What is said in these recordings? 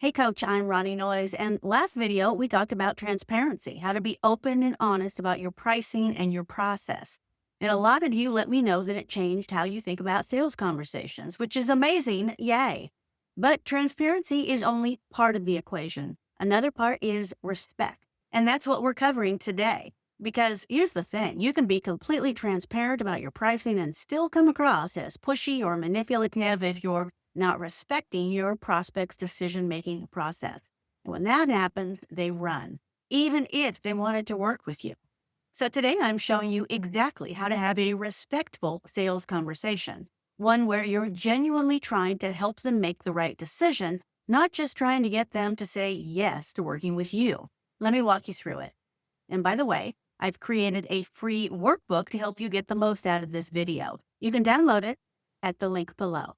Hey coach, I'm Ronnie Noyes, and last video we talked about transparency, how to be open and honest about your pricing and your process. And a lot of you let me know that it changed how you think about sales conversations, which is amazing, yay. But transparency is only part of the equation. Another part is respect. And that's what we're covering today. Because here's the thing, you can be completely transparent about your pricing and still come across as pushy or manipulative if you're not respecting your prospect's decision making process. And when that happens, they run, even if they wanted to work with you. So today I'm showing you exactly how to have a respectful sales conversation, one where you're genuinely trying to help them make the right decision, not just trying to get them to say yes to working with you. Let me walk you through it. And by the way, I've created a free workbook to help you get the most out of this video. You can download it at the link below.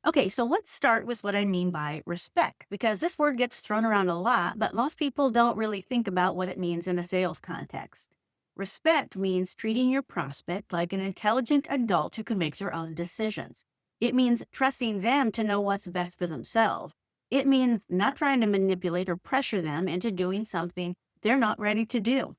Okay, so let's start with what I mean by respect, because this word gets thrown around a lot, but most people don't really think about what it means in a sales context. Respect means treating your prospect like an intelligent adult who can make their own decisions. It means trusting them to know what's best for themselves. It means not trying to manipulate or pressure them into doing something they're not ready to do.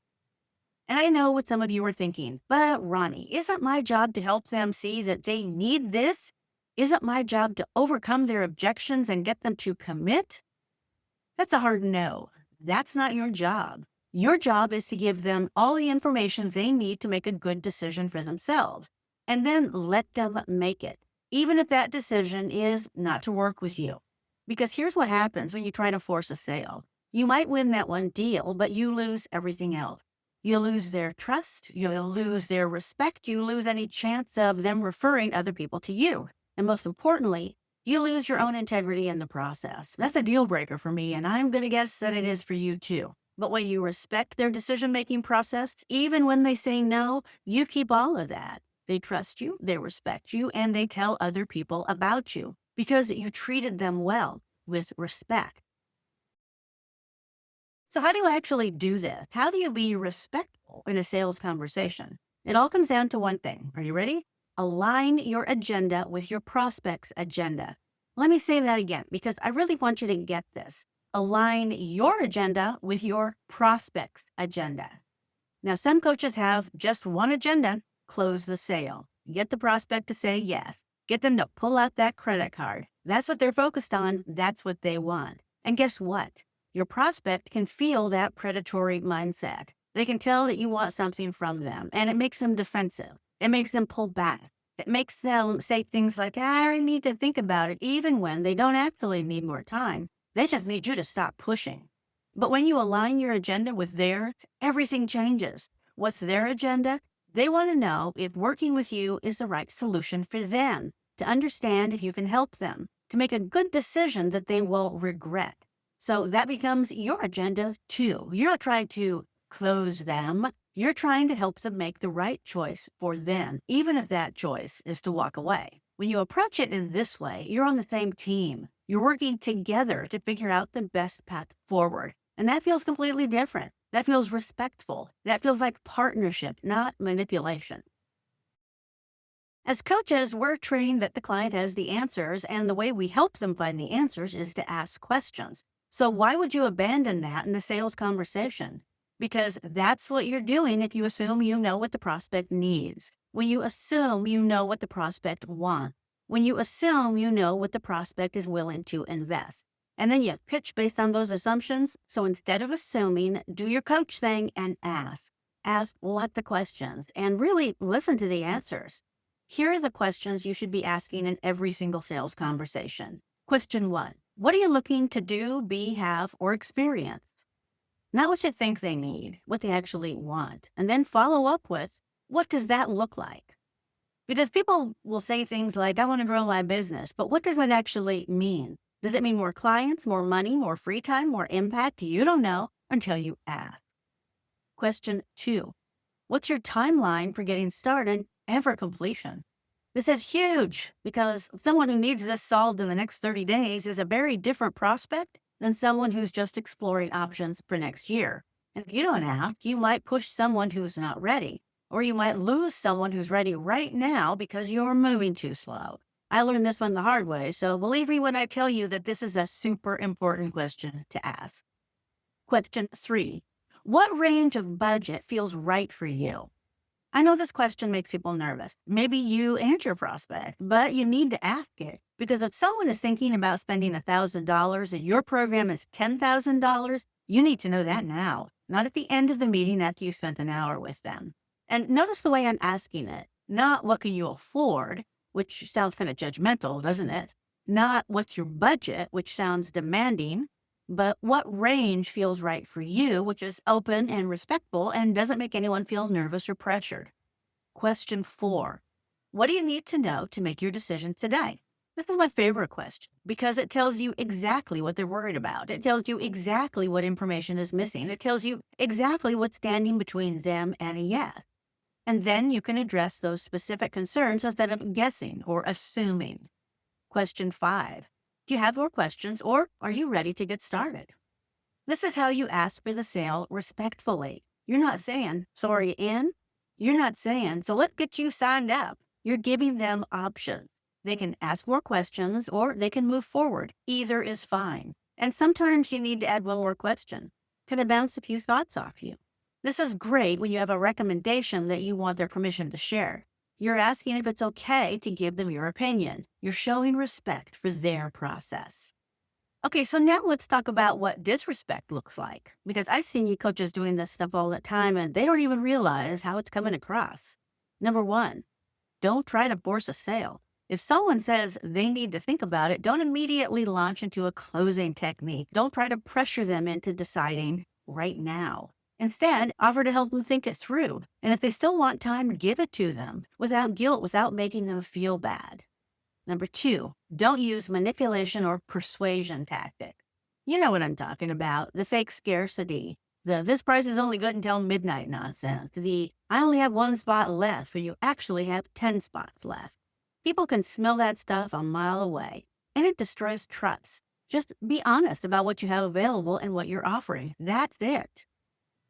And I know what some of you are thinking, but Ronnie, isn't my job to help them see that they need this? Isn't my job to overcome their objections and get them to commit? That's a hard no. That's not your job. Your job is to give them all the information they need to make a good decision for themselves, and then let them make it, even if that decision is not to work with you. Because here's what happens when you try to force a sale. You might win that one deal, but you lose everything else. You lose their trust, you'll lose their respect, you lose any chance of them referring other people to you. And most importantly, you lose your own integrity in the process. That's a deal breaker for me, and I'm going to guess that it is for you too. But when you respect their decision making process, even when they say no, you keep all of that. They trust you, they respect you, and they tell other people about you because you treated them well with respect. So, how do you actually do this? How do you be respectful in a sales conversation? It all comes down to one thing. Are you ready? Align your agenda with your prospect's agenda. Let me say that again because I really want you to get this. Align your agenda with your prospect's agenda. Now, some coaches have just one agenda: close the sale, get the prospect to say yes, get them to pull out that credit card. That's what they're focused on. That's what they want. And guess what? Your prospect can feel that predatory mindset. They can tell that you want something from them, and it makes them defensive. It makes them pull back. It makes them say things like, I need to think about it, even when they don't actually need more time. They just need you to stop pushing. But when you align your agenda with theirs, everything changes. What's their agenda? They want to know if working with you is the right solution for them, to understand if you can help them, to make a good decision that they will regret. So that becomes your agenda too. You're not trying to close them. You're trying to help them make the right choice for them, even if that choice is to walk away. When you approach it in this way, you're on the same team. You're working together to figure out the best path forward. And that feels completely different. That feels respectful. That feels like partnership, not manipulation. As coaches, we're trained that the client has the answers, and the way we help them find the answers is to ask questions. So why would you abandon that in the sales conversation? Because that's what you're doing if you assume you know what the prospect needs. When you assume you know what the prospect wants. When you assume you know what the prospect is willing to invest. And then you pitch based on those assumptions. So instead of assuming, do your coach thing and ask. Ask what the questions and really listen to the answers. Here are the questions you should be asking in every single sales conversation. Question 1. What are you looking to do, be, have, or experience? Not what you think they need, what they actually want. And then follow up with, what does that look like? Because people will say things like, I want to grow my business, but what does that actually mean? Does it mean more clients, more money, more free time, more impact? You don't know until you ask. Question 2. What's your timeline for getting started and for completion? This is huge because someone who needs this solved in the next 30 days is a very different prospect than someone who's just exploring options for next year. And if you don't act, you might push someone who's not ready, or you might lose someone who's ready right now because you're moving too slow. I learned this one the hard way, so believe me when I tell you that this is a super important question to ask. Question 3. What range of budget feels right for you? I know this question makes people nervous, maybe you and your prospect, but you need to ask it because if someone is thinking about spending $1,000 and your program is $10,000, you need to know that now, not at the end of the meeting after you spent an hour with them. And notice the way I'm asking it, not what can you afford, which sounds kind of judgmental, doesn't it? Not what's your budget, which sounds demanding, but what range feels right for you, which is open and respectful and doesn't make anyone feel nervous or pressured. Question 4. What do you need to know to make your decision today? This is my favorite question because it tells you exactly what they're worried about. It tells you exactly what information is missing. It tells you exactly what's standing between them and a yes. And then you can address those specific concerns instead of guessing or assuming. Question 5. Do you have more questions or are you ready to get started? This is how you ask for the sale respectfully. You're not saying, so are you in? You're not saying, so let's get you signed up. You're giving them options. They can ask more questions or they can move forward. Either is fine. And sometimes you need to add one more question. Can I bounce a few thoughts off you? This is great when you have a recommendation that you want their permission to share. You're asking if it's okay to give them your opinion. You're showing respect for their process. Okay, so now let's talk about what disrespect looks like. Because I see coaches doing this stuff all the time and they don't even realize how it's coming across. Number 1, don't try to force a sale. If someone says they need to think about it, don't immediately launch into a closing technique. Don't try to pressure them into deciding right now. Instead, offer to help them think it through. And if they still want time, give it to them without guilt, without making them feel bad. Number 2, don't use manipulation or persuasion tactics. You know what I'm talking about. The fake scarcity, the this price is only good until midnight nonsense, the I only have one spot left, or you actually have 10 spots left. People can smell that stuff a mile away, and it destroys trust. Just be honest about what you have available and what you're offering. That's it.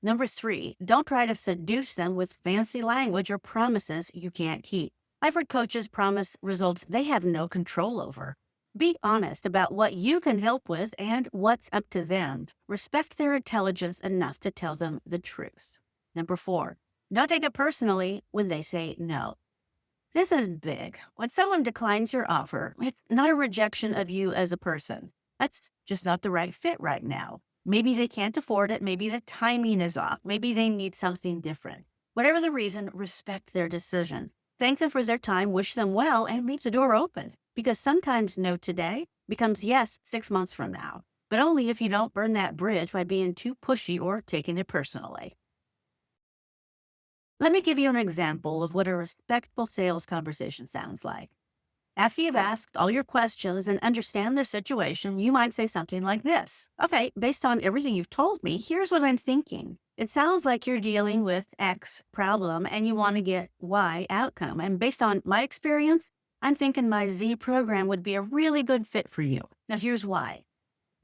Number 3, don't try to seduce them with fancy language or promises you can't keep. I've heard coaches promise results they have no control over. Be honest about what you can help with and what's up to them. Respect their intelligence enough to tell them the truth. Number 4, don't take it personally when they say no. This is big. When someone declines your offer, it's not a rejection of you as a person. That's just not the right fit right now. Maybe they can't afford it. Maybe the timing is off. Maybe they need something different. Whatever the reason, respect their decision. Thank them for their time, wish them well, and leave the door open. Because sometimes no today becomes yes 6 months from now. But only if you don't burn that bridge by being too pushy or taking it personally. Let me give you an example of what a respectful sales conversation sounds like. After you've asked all your questions and understand their situation, you might say something like this. Okay, based on everything you've told me, here's what I'm thinking. It sounds like you're dealing with X problem and you want to get Y outcome. And based on my experience, I'm thinking my Z program would be a really good fit for you. Now here's why.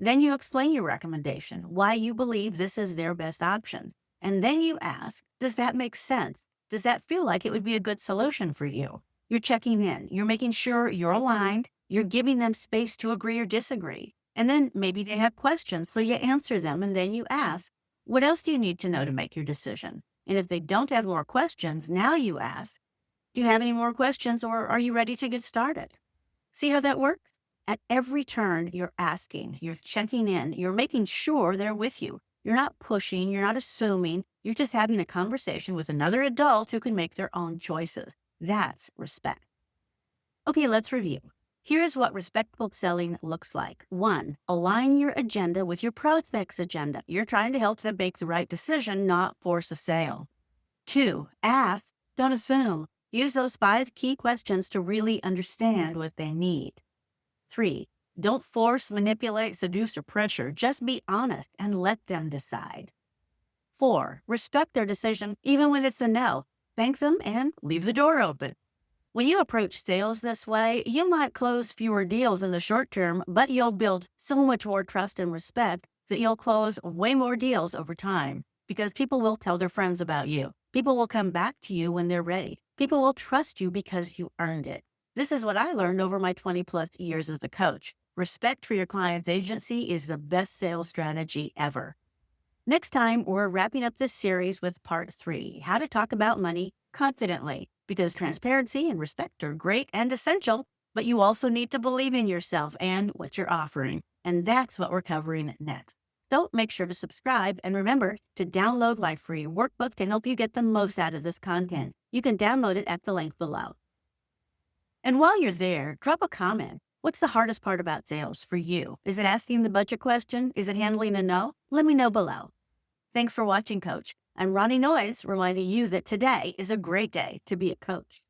Then you explain your recommendation, why you believe this is their best option. And then you ask, does that make sense? Does that feel like it would be a good solution for you? You're checking in. You're making sure you're aligned. You're giving them space to agree or disagree. And then maybe they have questions, so you answer them. And then you ask, what else do you need to know to make your decision? And if they don't have more questions, now you ask, do you have any more questions or are you ready to get started? See how that works? At every turn, you're asking, you're checking in, you're making sure they're with you. You're not pushing, you're not assuming, you're just having a conversation with another adult who can make their own choices. That's respect. Okay, let's review. Here's what respectful selling looks like. 1, align your agenda with your prospect's agenda. You're trying to help them make the right decision, not force a sale. 2, ask, don't assume. Use those 5 key questions to really understand what they need. 3, don't force, manipulate, seduce, or pressure. Just be honest and let them decide. 4, respect their decision even when it's a no. Thank them and leave the door open. When you approach sales this way, you might close fewer deals in the short term, but you'll build so much more trust and respect that you'll close way more deals over time because people will tell their friends about you. People will come back to you when they're ready. People will trust you because you earned it. This is what I learned over my 20 plus years as a coach. Respect for your client's agency is the best sales strategy ever. Next time, we're wrapping up this series with part 3, how to talk about money confidently, because transparency and respect are great and essential, but you also need to believe in yourself and what you're offering. And that's what we're covering next. So make sure to subscribe and remember to download my free workbook to help you get the most out of this content. You can download it at the link below. And while you're there, drop a comment. What's the hardest part about sales for you? Is it asking the budget question? Is it handling a no? Let me know below. Thanks for watching, Coach. I'm Ronnie Noyes, reminding you that today is a great day to be a coach.